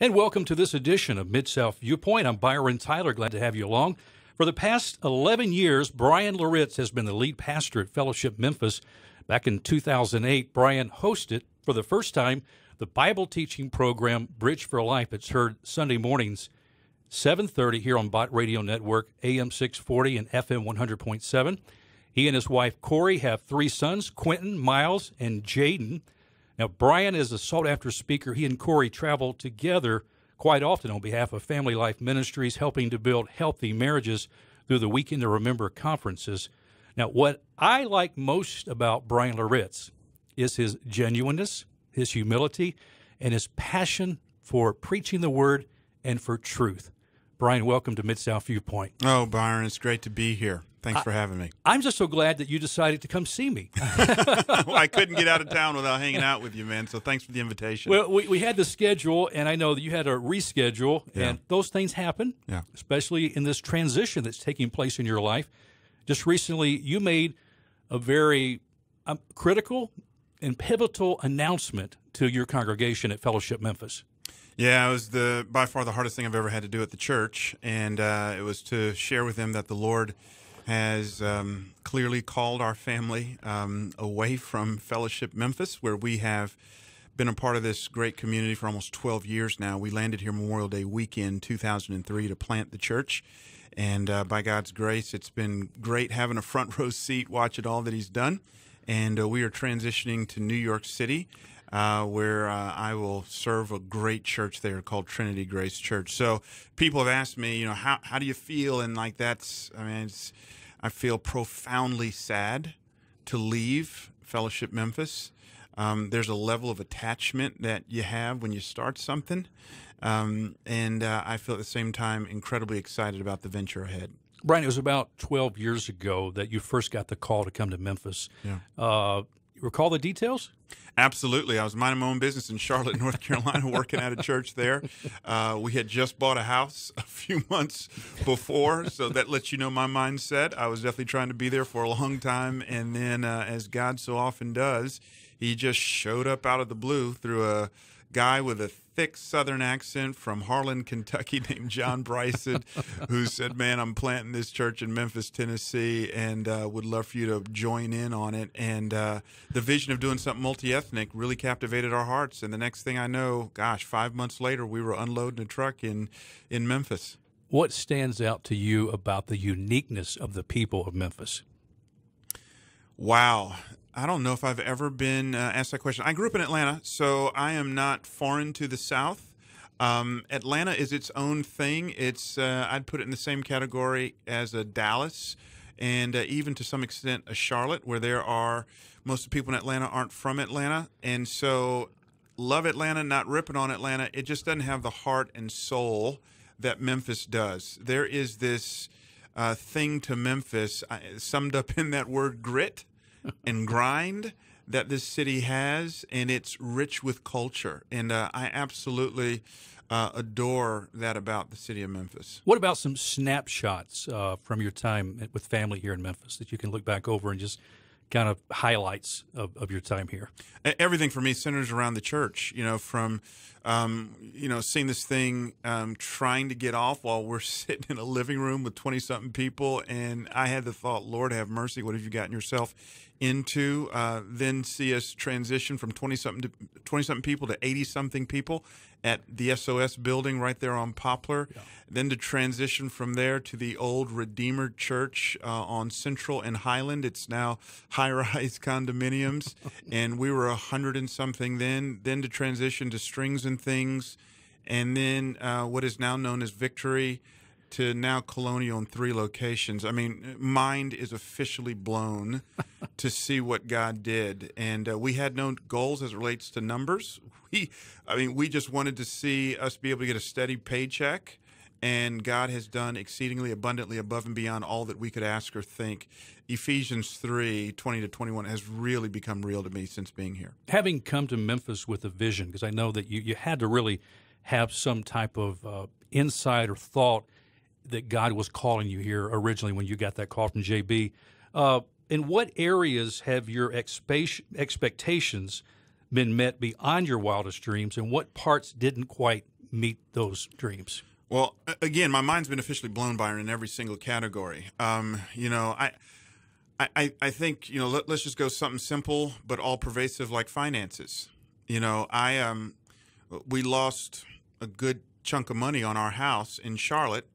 And welcome to this edition of Mid-South Viewpoint. I'm Byron Tyler. Glad to have you along. For the past 11 years, Bryan Loritts has been the lead pastor at Fellowship Memphis. Back in 2008, Bryan hosted for the first time the Bible teaching program Bridge for Life. It's heard Sunday mornings, 7:30 here on Bot Radio Network, AM 640 and FM 100.7. He and his wife, Corey, have three sons, Quentin, Miles, and Jaden. Now, Bryan is a sought-after speaker. He and Corey travel together quite often on behalf of Family Life Ministries, helping to build healthy marriages through the Weekend to Remember conferences. Now, what I like most about Bryan Loritts is his genuineness, his humility, and his passion for preaching the Word and for truth. Bryan, welcome to Mid-South Viewpoint. Oh, Byron, it's great to be here. Thanks for having me. I'm just so glad that you decided to come see me. Well, I couldn't get out of town without hanging out with you, man, so thanks for the invitation. Well, we had the schedule, and I know that you had to reschedule, and those things happen, especially in this transition that's taking place in your life. Just recently, you made a very critical and pivotal announcement to your congregation at Fellowship Memphis. Yeah, it was by far the hardest thing I've ever had to do at the church, and it was to share with them that the Lord has clearly called our family away from Fellowship Memphis, where we have been a part of this great community for almost 12 years now. We landed here Memorial Day weekend 2003 to plant the church, and by God's grace, it's been great having a front row seat, watching all that He's done, and we are transitioning to New York City, where I will serve a great church there called Trinity Grace Church. So people have asked me, how do you feel? And I feel profoundly sad to leave Fellowship Memphis. There's a level of attachment that you have when you start something. And I feel at the same time incredibly excited about the venture ahead. Bryan, it was about 12 years ago that you first got the call to come to Memphis. Yeah. You recall the details? Absolutely. I was minding my own business in Charlotte, North Carolina, working at a church there. We had just bought a house a few months before, so that lets you know my mindset. I was definitely trying to be there for a long time, and then as God so often does, He just showed up out of the blue through a guy with a thick Southern accent from Harlan, Kentucky, named John Bryson, who said, "Man, I'm planting this church in Memphis, Tennessee, and would love for you to join in on it." And the vision of doing something multi-ethnic really captivated our hearts. And the next thing I know, 5 months later, we were unloading a truck in Memphis. What stands out to you about the uniqueness of the people of Memphis? Wow. I don't know if I've ever been asked that question. I grew up in Atlanta, so I am not foreign to the South. Atlanta is its own thing. It's I'd put it in the same category as a Dallas and even to some extent a Charlotte, where most of the people in Atlanta aren't from Atlanta. And so love Atlanta, not ripping on Atlanta. It just doesn't have the heart and soul that Memphis does. There is this thing to Memphis summed up in that word grit and grind that this city has, and it's rich with culture. And I absolutely adore that about the city of Memphis. What about some snapshots from your time with family here in Memphis that you can look back over and just kind of highlights of your time here? Everything for me centers around the church, from seeing this thing trying to get off while we're sitting in a living room with 20-something people. And I had the thought, Lord, have mercy. What have you gotten yourself into? Then see us transition from 20-something people to 80-something people at the SOS building right there on Poplar. Yeah. Then to transition from there to the old Redeemer Church on Central and Highland. It's now high-rise condominiums. And we were 100 and something then. Then to transition to Strings and Things. And then what is now known as Victory to now Colonial in 3 locations. I mean, mind is officially blown to see what God did. And we had no goals as it relates to numbers. We just wanted to see us be able to get a steady paycheck. And God has done exceedingly abundantly above and beyond all that we could ask or think. Ephesians 3:20-21 has really become real to me since being here. Having come to Memphis with a vision, because I know that you had to really have some type of insight or thought that God was calling you here originally when you got that call from JB. In what areas have your expectations been met beyond your wildest dreams, and what parts didn't quite meet those dreams? Well, again, my mind's been officially blown, Byron, in every single category. I think, let's just go something simple but all pervasive like finances. We lost a good chunk of money on our house in Charlotte,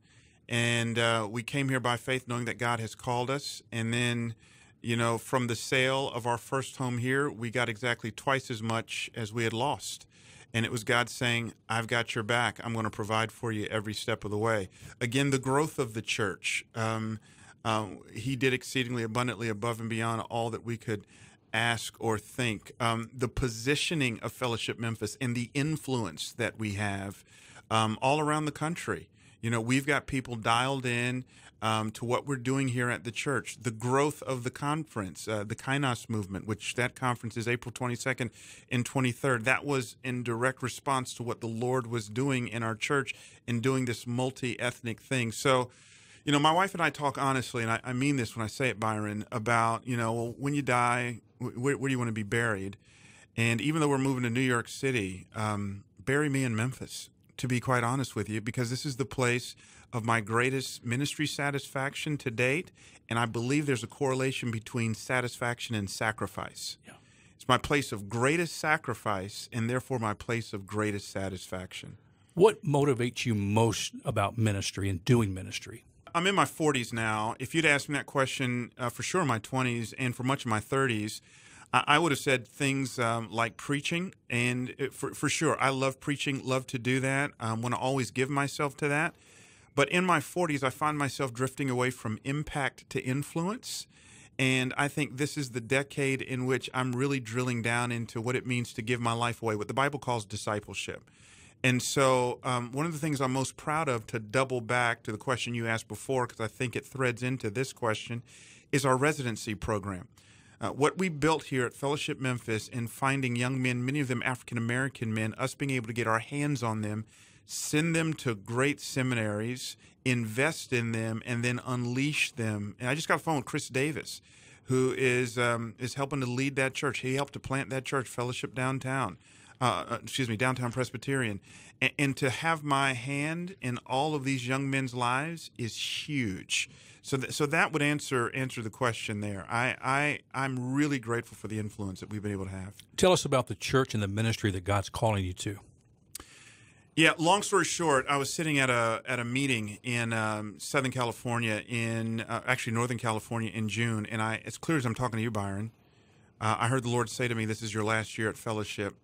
and we came here by faith knowing that God has called us. And then, from the sale of our first home here, we got exactly twice as much as we had lost. And it was God saying, I've got your back. I'm going to provide for you every step of the way. Again, the growth of the church. He did exceedingly abundantly above and beyond all that we could ask or think. The positioning of Fellowship Memphis and the influence that we have all around the country. We've got people dialed in to what we're doing here at the church. The growth of the conference, the Kainos movement, which that conference is April 22nd and 23rd. That was in direct response to what the Lord was doing in our church in doing this multi-ethnic thing. So, my wife and I talk honestly, and I mean this when I say it, Byron, about, when you die, where do you want to be buried? And even though we're moving to New York City, bury me in Memphis, to be quite honest with you, because this is the place of my greatest ministry satisfaction to date, and I believe there's a correlation between satisfaction and sacrifice. Yeah. It's my place of greatest sacrifice, and therefore my place of greatest satisfaction. What motivates you most about ministry and doing ministry? I'm in my 40s now. If you'd asked me that question for sure in my 20s and for much of my 30s, I would have said things like preaching. And for sure, I love preaching, love to do that. I want to always give myself to that. But in my 40s, I find myself drifting away from impact to influence. And I think this is the decade in which I'm really drilling down into what it means to give my life away, what the Bible calls discipleship. And so one of the things I'm most proud of, to double back to the question you asked before, because I think it threads into this question, is our residency program. What we built here at Fellowship Memphis in finding young men, many of them African-American men, us being able to get our hands on them, send them to great seminaries, invest in them, and then unleash them. And I just got a phone with Chris Davis, who is helping to lead that church. He helped to plant that church, Fellowship Downtown. Downtown Presbyterian. And to have my hand in all of these young men's lives is huge. So that would answer the question there. I'm really grateful for the influence that we've been able to have. Tell us about the church and the ministry that God's calling you to. Yeah, long story short, I was sitting at a meeting in Southern California, Northern California in June, and as clear as I'm talking to you, Byron, I heard the Lord say to me, "This is your last year at Fellowship.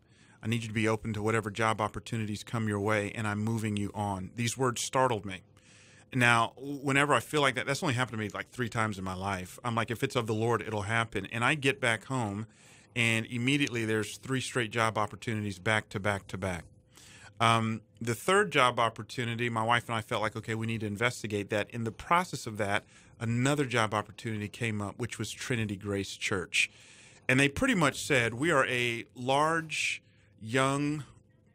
I need you to be open to whatever job opportunities come your way, and I'm moving you on." These words startled me. Now, whenever I feel like that, that's only happened to me like 3 times in my life. I'm like, if it's of the Lord, it'll happen. And I get back home, and immediately there's 3 straight job opportunities back to back to back. The third job opportunity, my wife and I felt like, okay, we need to investigate that. In the process of that, another job opportunity came up, which was Trinity Grace Church. And they pretty much said, we are a large, young,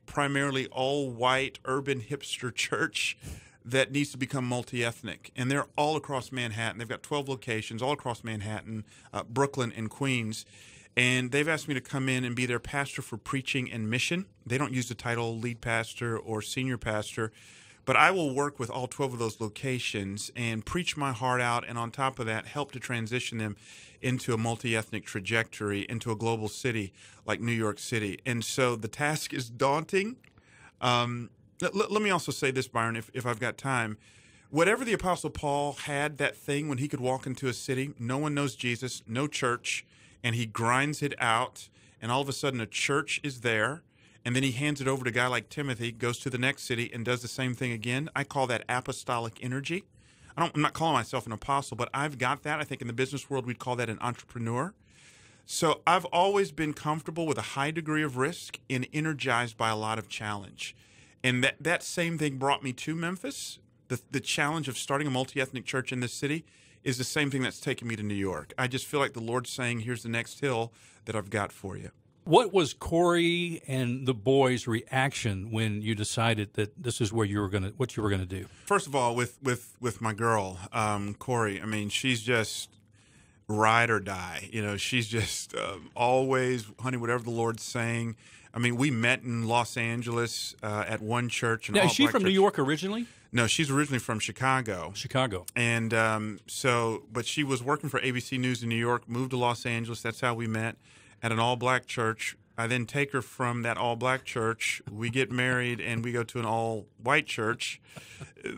primarily all-white, urban hipster church that needs to become multi-ethnic. And they're all across Manhattan. They've got 12 locations all across Manhattan, Brooklyn, and Queens. And they've asked me to come in and be their pastor for preaching and mission. They don't use the title lead pastor or senior pastor, but I will work with all 12 of those locations and preach my heart out, and on top of that, help to transition them into a multi-ethnic trajectory, into a global city like New York City. And so the task is daunting. Let me also say this, Byron, if I've got time. Whatever the Apostle Paul had, that thing when he could walk into a city, no one knows Jesus, no church, and he grinds it out, and all of a sudden a church is there, and then he hands it over to a guy like Timothy, goes to the next city, and does the same thing again. I call that apostolic energy. I'm not calling myself an apostle, but I've got that. I think in the business world we'd call that an entrepreneur. So I've always been comfortable with a high degree of risk and energized by a lot of challenge. And that same thing brought me to Memphis. The challenge of starting a multi-ethnic church in this city is the same thing that's taken me to New York. I just feel like the Lord's saying, here's the next hill that I've got for you. What was Corey and the boys' reaction when you decided that this is where what you were gonna do? First of all, with my girl, Corey, I mean, she's just ride or die. She's just always, honey, whatever the Lord's saying. I mean, we met in Los Angeles at one church. Now, is she from New York originally? No, she's originally from Chicago. And but she was working for ABC News in New York, moved to Los Angeles. That's how we met at an all-black church. I then take her from that all-black church. We get married, and we go to an all-white church.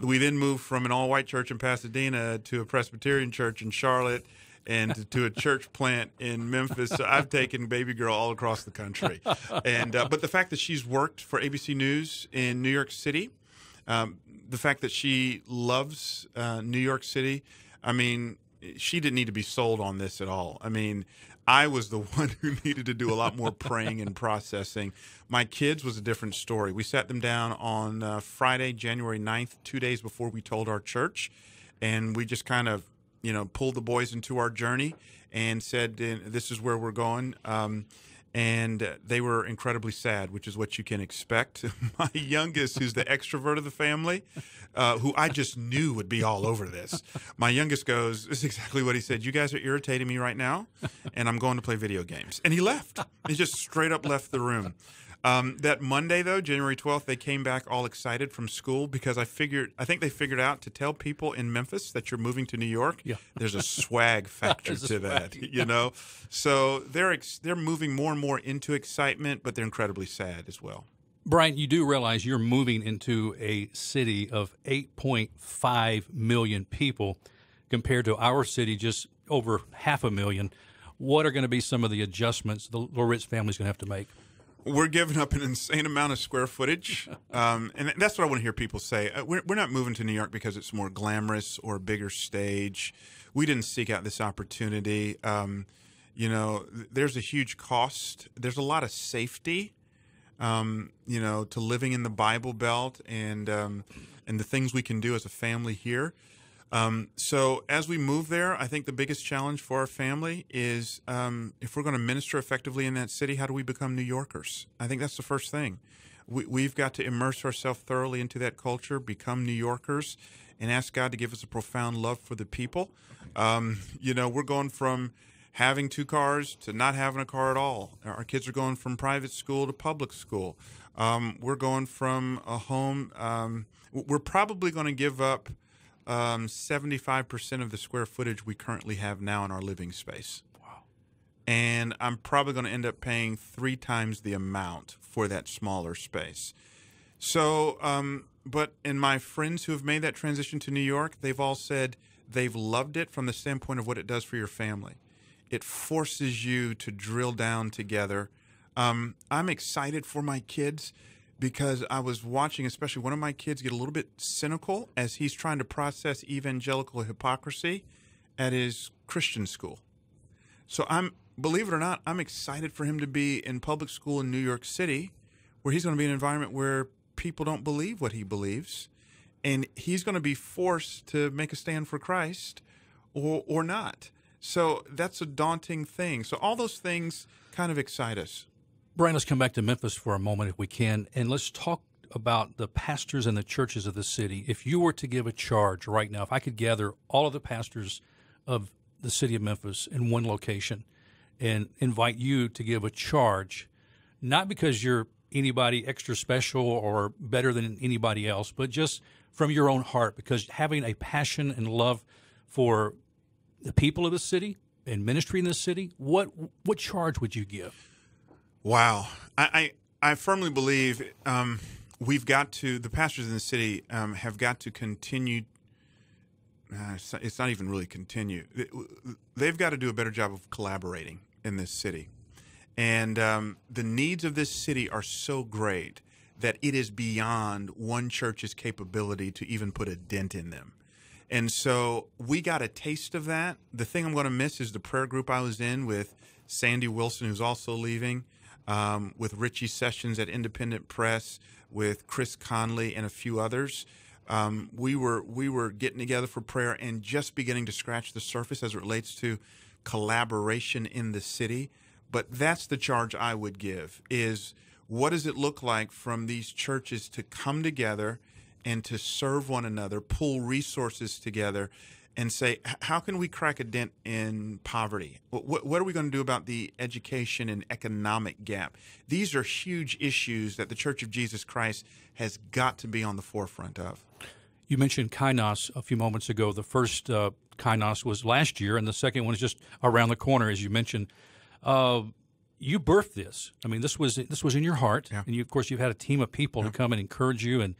We then move from an all-white church in Pasadena to a Presbyterian church in Charlotte and to a church plant in Memphis. So I've taken baby girl all across the country. And but the fact that she's worked for ABC News in New York City, the fact that she loves New York City, I mean, she didn't need to be sold on this at all. I mean, I was the one who needed to do a lot more praying and processing. My kids was a different story. We sat them down on Friday, January 9th, 2 days before we told our church, and we just kind of, pulled the boys into our journey and said, this is where we're going. And they were incredibly sad, which is what you can expect. My youngest, who's the extrovert of the family, who I just knew would be all over this. My youngest goes, this is exactly what he said. You guys are irritating me right now, and I'm going to play video games. And he left. He just straight up left the room. That Monday, though, January 12th, they came back all excited from school because I think they figured out to tell people in Memphis that you're moving to New York. Yeah. There's a swag factor to that, So they're moving more and more into excitement, but they're incredibly sad as well. Bryan, you do realize you're moving into a city of 8.5 million people compared to our city, just over 500,000. What are going to be some of the adjustments the Loritts family is going to have to make? We're giving up an insane amount of square footage, and that's what I want to hear people say. We're not moving to New York because it's more glamorous or a bigger stage. We didn't seek out this opportunity. There's a huge cost. There's a lot of safety, to living in the Bible Belt and the things we can do as a family here. So as we move there, I think the biggest challenge for our family is if we're going to minister effectively in that city, how do we become New Yorkers? I think that's the first thing. We've got to immerse ourselves thoroughly into that culture, become New Yorkers, and ask God to give us a profound love for the people. We're going from having 2 cars to not having a car at all. Our kids are going from private school to public school. We're going from a home. We're probably going to give up 75% of the square footage we currently have now in our living space. Wow. And I'm probably going to end up paying 3 times the amount for that smaller space. So, but in my friends who have made that transition to New York, they've all said they've loved it from the standpoint of what it does for your family. It forces you to drill down together. I'm excited for my kids because I was watching, especially one of my kids, get a little bit cynical as he's trying to process evangelical hypocrisy at his Christian school. So believe it or not, I'm excited for him to be in public school in New York City, where he's going to be in an environment where people don't believe what he believes, and he's going to be forced to make a stand for Christ or not. So that's a daunting thing. So all those things kind of excite us. Bryan, let's come back to Memphis for a moment if we can, and let's talk about the pastors and the churches of the city. If you were to give a charge right now, if I could gather all of the pastors of the city of Memphis in one location and invite you to give a charge, not because you're anybody extra special or better than anybody else, but just from your own heart, because having a passion and love for the people of the city and ministry in the city, what charge would you give? Wow. I firmly believe we've got to, the pastors in the city have got to continue, it's not even really continue, they've got to do a better job of collaborating in this city. And the needs of this city are so great that it is beyond one church's capability to even put a dent in them. And so we got a taste of that. The thing I'm going to miss is the prayer group I was in with Sandy Wilson, who's also leaving, with Richie Sessions at Independent Press, with Chris Conley and a few others. We were getting together for prayer and just beginning to scratch the surface as it relates to collaboration in the city. But that's the charge I would give, is what does it look like from these churches to come together and to serve one another, pull resources together, and say, how can we crack a dent in poverty? What are we going to do about the education and economic gap? These are huge issues that the Church of Jesus Christ has got to be on the forefront of. You mentioned Kainos a few moments ago. The first Kainos was last year, and the second one is just around the corner, as you mentioned. You birthed this. I mean, this was in your heart, Yeah. and of course, you've had a team of people to come and encourage you and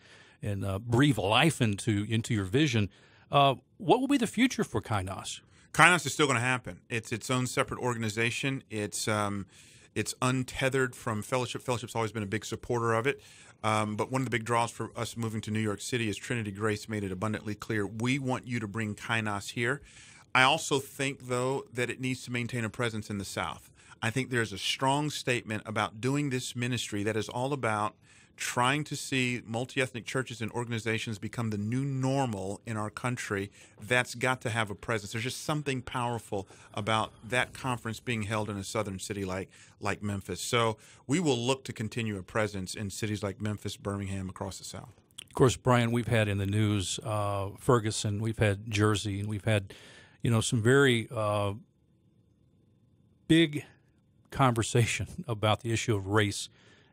breathe life into your vision. What will be the future for Kainos? Kainos is still going to happen. It's its own separate organization. It's untethered from Fellowship. Fellowship's always been a big supporter of it. But one of the big draws for us moving to New York City is Trinity Grace made it abundantly clear. We want you to bring Kainos here. I also think, though, that it needs to maintain a presence in the South. I think there's a strong statement about doing this ministry that is all about trying to see multi-ethnic churches and organizations become the new normal in our country. That's got to have a presence. There's just something powerful about that conference being held in a southern city like Memphis. So we will look to continue a presence in cities like Memphis, Birmingham, across the South. Of course, Brian, we've had in the news Ferguson, we've had Jersey, and we've had, some very big conversation about the issue of race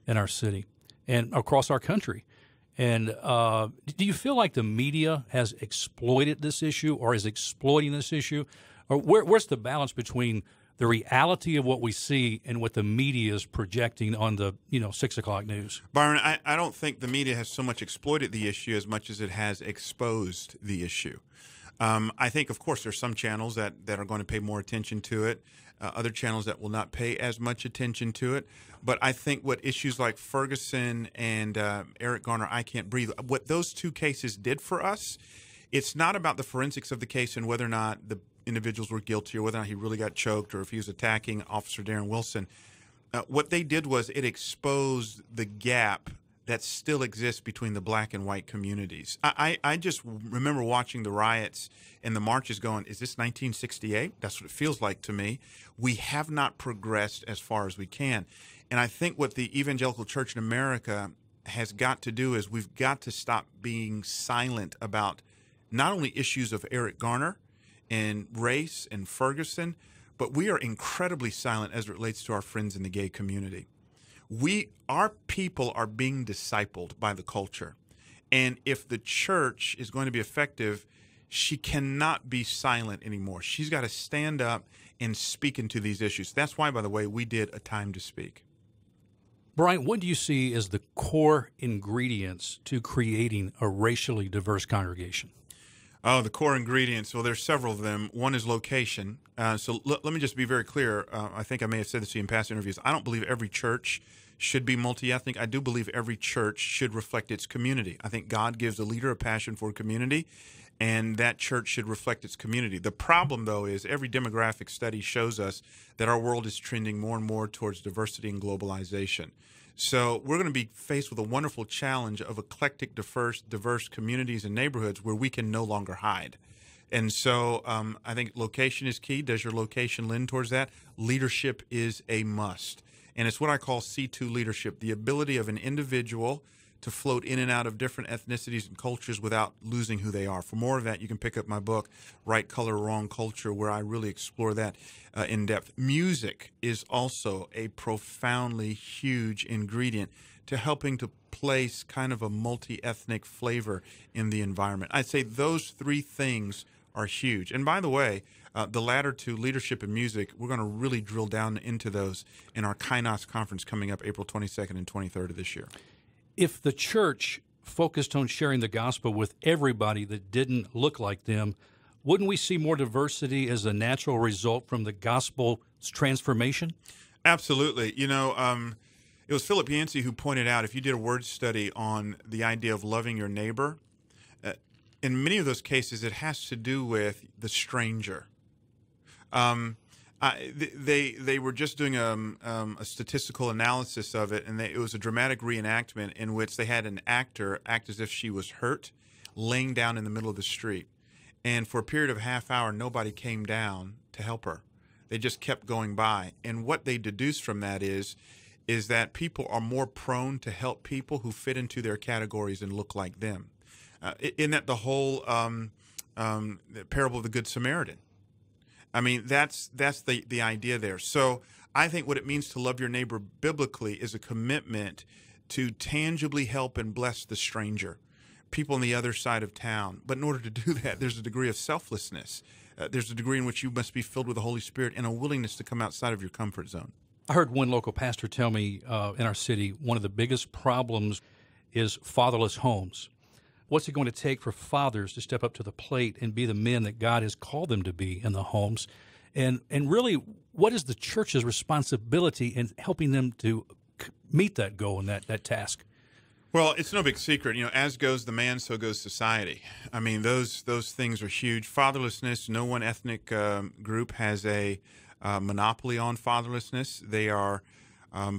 in our city and across our country. And do you feel like the media has exploited this issue or is exploiting this issue? Or where's the balance between the reality of what we see and what the media is projecting on the 6 o'clock news? Byron, I don't think the media has so much exploited the issue as much as it has exposed the issue. I think, of course, there's some channels that are going to pay more attention to it, other channels that will not pay as much attention to it. But I think what issues like Ferguson and Eric Garner, I Can't Breathe, what those two cases did for us, it's not about the forensics of the case and whether or not the individuals were guilty or whether or not he really got choked or if he was attacking Officer Darren Wilson. What they did was it exposed the gap that still exists between the black and white communities. I just remember watching the riots and the marches going, is this 1968? That's what it feels like to me. We have not progressed as far as we can. And I think what the evangelical church in America has got to do is we've got to stop being silent about not only issues of Eric Garner and race and Ferguson, but we are incredibly silent as it relates to our friends in the gay community. Our people are being discipled by the culture. And if the church is going to be effective, she cannot be silent anymore. She's got to stand up and speak into these issues. That's why, by the way, we did a time to speak. Brian, what do you see as the core ingredients to creating a racially diverse congregation? Oh, the core ingredients. Well, there's several of them. One is location. So let me just be very clear. I think I may have said this to you in past interviews. I don't believe every church should be multi-ethnic. I do believe every church should reflect its community. I think God gives a leader a passion for community, and that church should reflect its community. The problem, though, is every demographic study shows us that our world is trending more and more towards diversity and globalization. So we're going to be faced with a wonderful challenge of eclectic, diverse communities and neighborhoods where we can no longer hide. And so I think location is key. Does your location lend towards that? Leadership is a must. And it's what I call C2 leadership, the ability of an individual to float in and out of different ethnicities and cultures without losing who they are. For more of that, you can pick up my book, Right Color, Wrong Culture, where I really explore that in depth. Music is also a profoundly huge ingredient to helping to place kind of a multi-ethnic flavor in the environment. I'd say those three things are huge. And by the way, the latter two, leadership and music, we're going to really drill down into those in our Kainos conference coming up April 22nd and 23rd of this year. If the church focused on sharing the gospel with everybody that didn't look like them, wouldn't we see more diversity as a natural result from the gospel's transformation? Absolutely. You know, it was Philip Yancey who pointed out, if you did a word study on the idea of loving your neighbor, in many of those cases, it has to do with the stranger. They were just doing a statistical analysis of it, and it was a dramatic reenactment in which they had an actor act as if she was hurt, laying down in the middle of the street. And for a period of a half hour, nobody came down to help her. They just kept going by. And what they deduced from that is that people are more prone to help people who fit into their categories and look like them. In that the whole the parable of the Good Samaritan. I mean, that's the idea there. So I think what it means to love your neighbor biblically is a commitment to tangibly help and bless the stranger, people on the other side of town. But in order to do that, there's a degree of selflessness. There's a degree in which you must be filled with the Holy Spirit and a willingness to come outside of your comfort zone. I heard one local pastor tell me in our city, one of the biggest problems is fatherless homes. What's it going to take for fathers to step up to the plate and be the men that God has called them to be in the homes? And really, what is the church's responsibility in helping them to meet that goal and that task? Well, it's no big secret. As goes the man, so goes society. I mean, those things are huge. Fatherlessness, no one ethnic group has a monopoly on fatherlessness. They are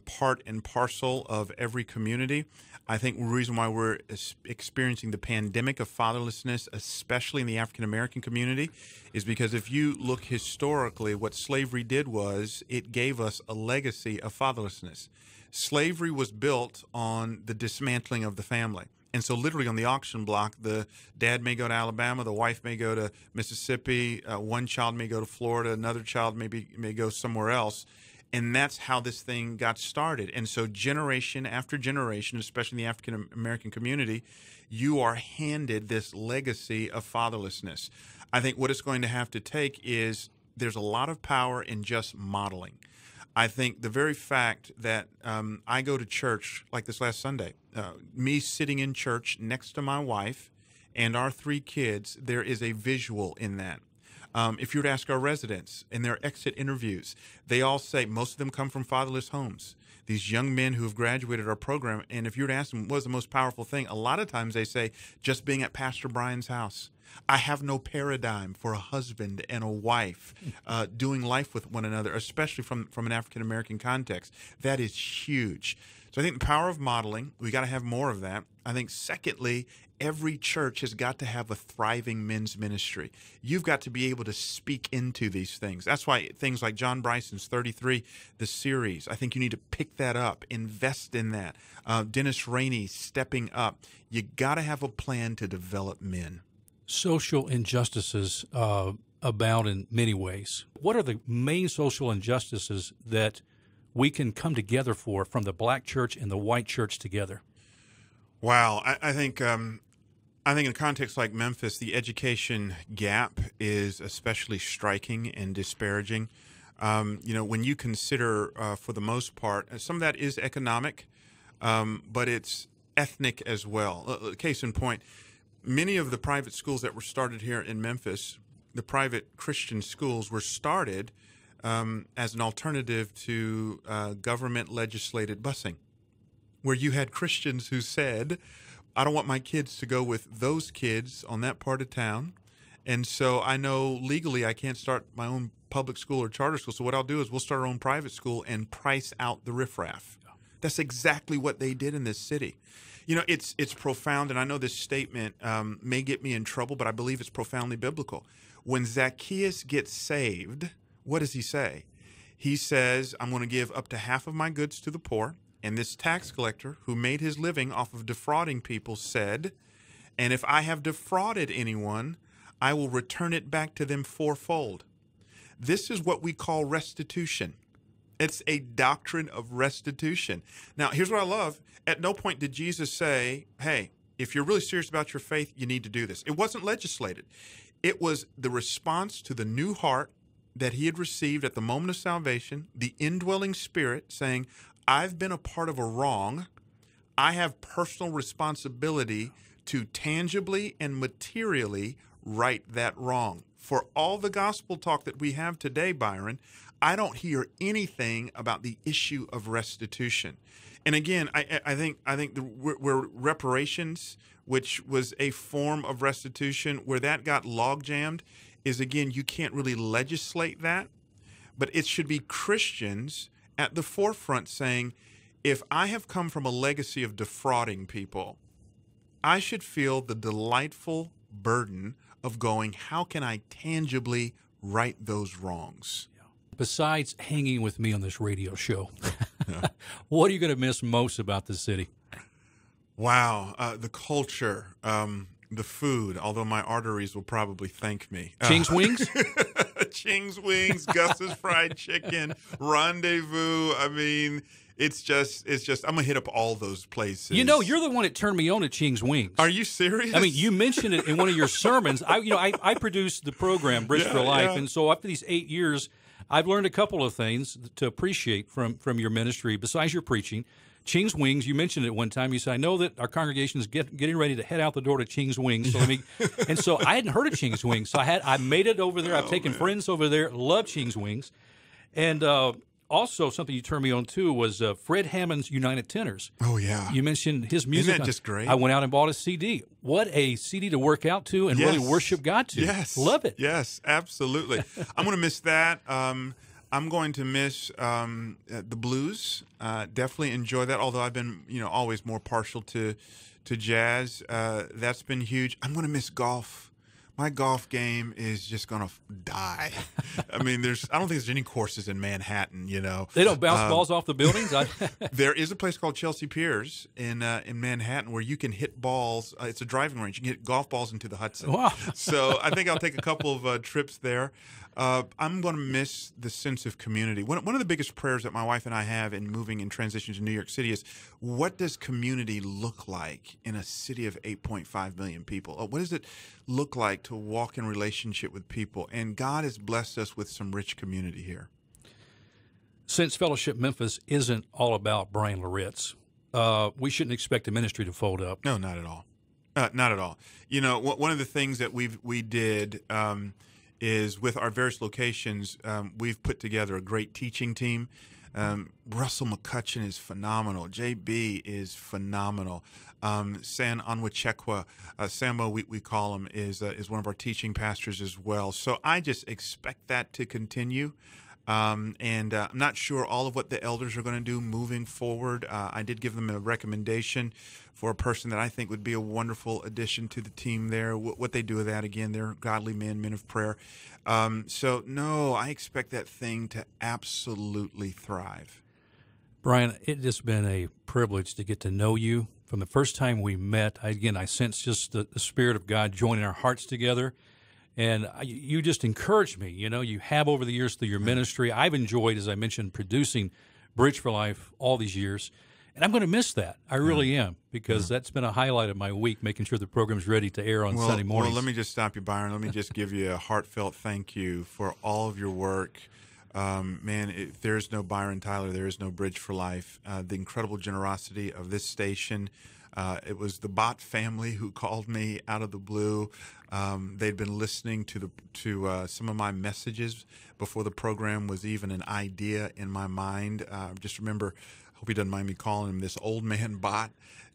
part and parcel of every community. I think the reason why we're experiencing the pandemic of fatherlessness, especially in the African American community, is because if you look historically, what slavery did was it gave us a legacy of fatherlessness. Slavery was built on the dismantling of the family. And so literally on the auction block, the dad may go to Alabama, the wife may go to Mississippi, one child may go to Florida, another child may go somewhere else. And that's how this thing got started. And so generation after generation, especially in the African American community, you are handed this legacy of fatherlessness. I think what it's going to have to take is there's a lot of power in just modeling. I think the very fact that I go to church like this last Sunday, me sitting in church next to my wife and our 3 kids, there is a visual in that. If you were to ask our residents in their exit interviews, they all say most of them come from fatherless homes. These young men who have graduated our program, and if you were to ask them what's the most powerful thing, a lot of times they say, just being at Pastor Bryan's house. I have no paradigm for a husband and a wife doing life with one another, especially from an African-American context. That is huge. So I think the power of modeling, we got to have more of that. I think secondly, every church has got to have a thriving men's ministry. You've got to be able to speak into these things. That's why things like John Bryson's 33, the series, I think you need to pick that up, invest in that. Dennis Rainey stepping up. You got to have a plan to develop men. Social injustices abound in many ways. What are the main social injustices that we can come together for from the black church and the white church together? Wow. I think in a context like Memphis, the education gap is especially striking and disparaging. When you consider, for the most part, some of that is economic, but it's ethnic as well. Case in point, many of the private schools that were started here in Memphis, the private Christian schools, were started as an alternative to government-legislated busing, where you had Christians who said, I don't want my kids to go with those kids on that part of town, and so I know legally I can't start my own public school or charter school, so what I'll do is we'll start our own private school and price out the riffraff. That's exactly what they did in this city. It's profound, and I know this statement may get me in trouble, but I believe it's profoundly biblical. When Zacchaeus gets saved, what does he say? He says, I'm going to give up to half of my goods to the poor. And this tax collector, who made his living off of defrauding people, said, and if I have defrauded anyone, I will return it back to them fourfold. This is what we call restitution. It's a doctrine of restitution. Now, here's what I love. At no point did Jesus say, hey, if you're really serious about your faith, you need to do this. It wasn't legislated. It was the response to the new heart that he had received at the moment of salvation, the indwelling spirit saying, I've been a part of a wrong. I have personal responsibility to tangibly and materially right that wrong. For all the gospel talk that we have today, Byron, I don't hear anything about the issue of restitution. And again, I think where reparations, which was a form of restitution, where that got log jammed, is again, you can't really legislate that, but it should be Christians at the forefront saying, if I have come from a legacy of defrauding people, I should feel the delightful burden of going, how can I tangibly right those wrongs? Besides hanging with me on this radio show, what are you going to miss most about the city? Wow, the culture. The food, although my arteries will probably thank me. Ching's Wings? Ching's Wings, Gus's Fried Chicken, Rendezvous. I mean, it's just. I'm gonna hit up all those places. You know, you're the one that turned me on to Ching's Wings. Are you serious? I mean, you mentioned it in one of your sermons. I produced the program Bridge for Life, and so after these 8 years, I've learned a couple of things to appreciate from your ministry besides your preaching. Ching's Wings, you mentioned it one time. You said, I know that our congregation is getting ready to head out the door to Ching's Wings. So and so I hadn't heard of Ching's Wings. So I made it over there. I've taken friends over there, love Ching's Wings. And also something you turned me on to was Fred Hammond's United Tenors. Oh, yeah. You mentioned his music. Isn't that just great? I went out and bought a CD. What a CD to work out to and really worship God to. Yes. Love it. Yes, absolutely. I'm going to miss that. I'm going to miss the blues. Definitely enjoy that. Although I've been, always more partial to jazz. That's been huge. I'm going to miss golf. My golf game is just going to die. I mean, I don't think there's any courses in Manhattan. They don't bounce balls off the buildings. There is a place called Chelsea Piers in Manhattan where you can hit balls. It's a driving range. You can hit golf balls into the Hudson. Wow. So I think I'll take a couple of trips there. I'm going to miss the sense of community. One of the biggest prayers that my wife and I have in moving and transition to New York City is, what does community look like in a city of 8.5 million people? What does it look like to walk in relationship with people? And God has blessed us with some rich community here. Since Fellowship Memphis isn't all about Bryan Loritts, we shouldn't expect the ministry to fold up. No, not at all. Not at all. One of the things that we did is with our various locations, we've put together a great teaching team. Russell McCutcheon is phenomenal. JB is phenomenal. San Onwachekwa, Sambo, we call him, is one of our teaching pastors as well. So I just expect that to continue. And I'm not sure all of what the elders are going to do moving forward. I did give them a recommendation for a person that I think would be a wonderful addition to the team there. What they do with that, again, they're godly men of prayer. So, no, I expect that thing to absolutely thrive. Bryan, it has been a privilege to get to know you. From the first time we met, I sense just the Spirit of God joining our hearts together. And you just encouraged me. You have over the years through your ministry. I've enjoyed, as I mentioned, producing Bridge for Life all these years. And I'm going to miss that. I really am, because that's been a highlight of my week, making sure the program's ready to air on Sunday mornings. Well, let me just stop you, Byron. Let me just give you a heartfelt thank you for all of your work. If there's no Byron Tyler, there is no Bridge for Life. The incredible generosity of this station. It was the Bott family who called me out of the blue. They'd been listening to some of my messages before the program was even an idea in my mind. Just remember, hope he doesn't mind me calling him this old man Bott,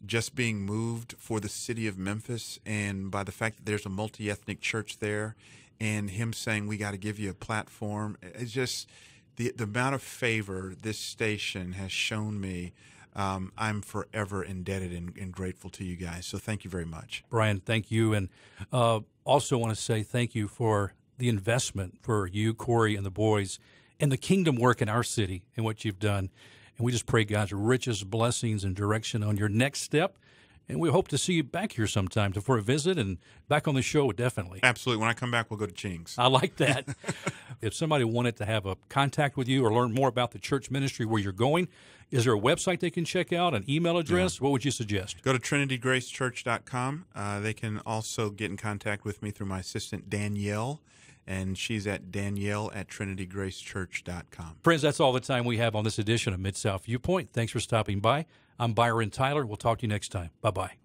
just being moved for the city of Memphis, and by the fact that there's a multi-ethnic church there, and him saying, we got to give you a platform. It's just the amount of favor this station has shown me. I'm forever indebted and grateful to you guys. So thank you very much. Bryan, thank you. And also want to say thank you for the investment for you, Corey, and the boys, and the kingdom work in our city and what you've done. And we just pray God's richest blessings and direction on your next step. And we hope to see you back here sometime for a visit and back on the show, definitely. Absolutely. When I come back, we'll go to Ching's. I like that. If somebody wanted to have a contact with you or learn more about the church ministry where you're going, is there a website they can check out, an email address? Yeah. What would you suggest? Go to trinitygracechurch.com. They can also get in contact with me through my assistant, Danielle, and she's at danielle@trinitygracechurch.com. Friends, that's all the time we have on this edition of Mid-South Viewpoint. Thanks for stopping by. I'm Byron Tyler. We'll talk to you next time. Bye-bye.